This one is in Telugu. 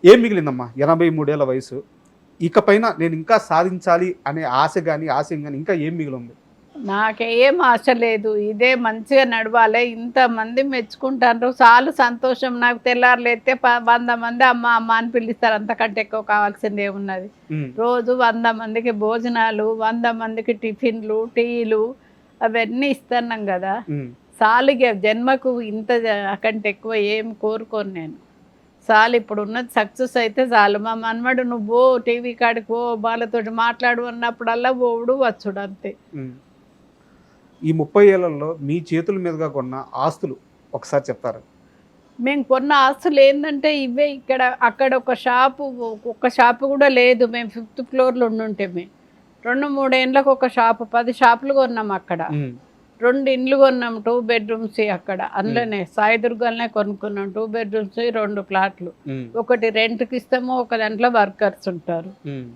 ఏం మిగిలిందమ్మా 83 ఏళ్ల వయసు, ఇకపైన నేను ఇంకా సాధించాలి అనే ఆశ కానీ ఆశయం కానీ ఇంకా ఏం మిగిలింది? నాకేం ఆశ లేదు. ఇదే మంచిగా నడవాలే. ఇంతమంది మెచ్చుకుంటాండ్రు. చాలు సంతోషం. నాకు తెల్లారి లేస్తే 100 మంది అమ్మ, అమ్మ అని పిలుస్తారు. అంతకంటే ఎక్కువ కావాల్సిందేమున్నది. హ్మ్. రోజు 100 మందికి భోజనాలు, 100 మందికి టిఫిన్‌లు, టీలు అవన్నీ ఇస్తున్నాం గదా! హ్మ్. చాలిగ జన్మకు ఇంత కంటే ఎక్కువ ఏం కోరుకోను నేను. చాలు ఇప్పుడున్నది సక్సెస్ అయితే చాలు. మా మనవడు "నువ్వు పో టీవీ కాడికి పో, వాళ్ళతోటి మాట్లాడు" అన్నప్పుడల్లా పోవుడు, వచ్చుడు అంతే. హ్మ్. ఈ 30 ఏళ్లలో మీ చేతుల మీదుగా కొన్న ఆస్తులు ఒకసారి చెప్తారా? మేము కొన్న ఆస్తులేందంటే ఇవే ఇక్కడ. అక్కడ ఒక షాపు, ఒక్క షాపు గూడా లేదు. మేము 5th ఫ్లోర్‌లో ఉండుంటిమి. 2, 3 ఏండ్లకు ఒక షాపు, 10 షాపులు కొన్నాం అక్కడ. హ్మ్. 2 ఇండ్లు కొన్నాం 2 బెడ్‌రూమ్స్‌యి అక్కడ. హ్మ్. అందులోనే సాయిదుర్గంలోనే కొనుక్కున్నాం. 2 బెడ్‌రూమ్స్‌యి 2 ఫ్లాట్లు. హ్మ్. ఒకటి రెంట్‌కిస్తాము, ఒక దాంట్లో వర్కర్స్ ఉంటారు. హ్మ్.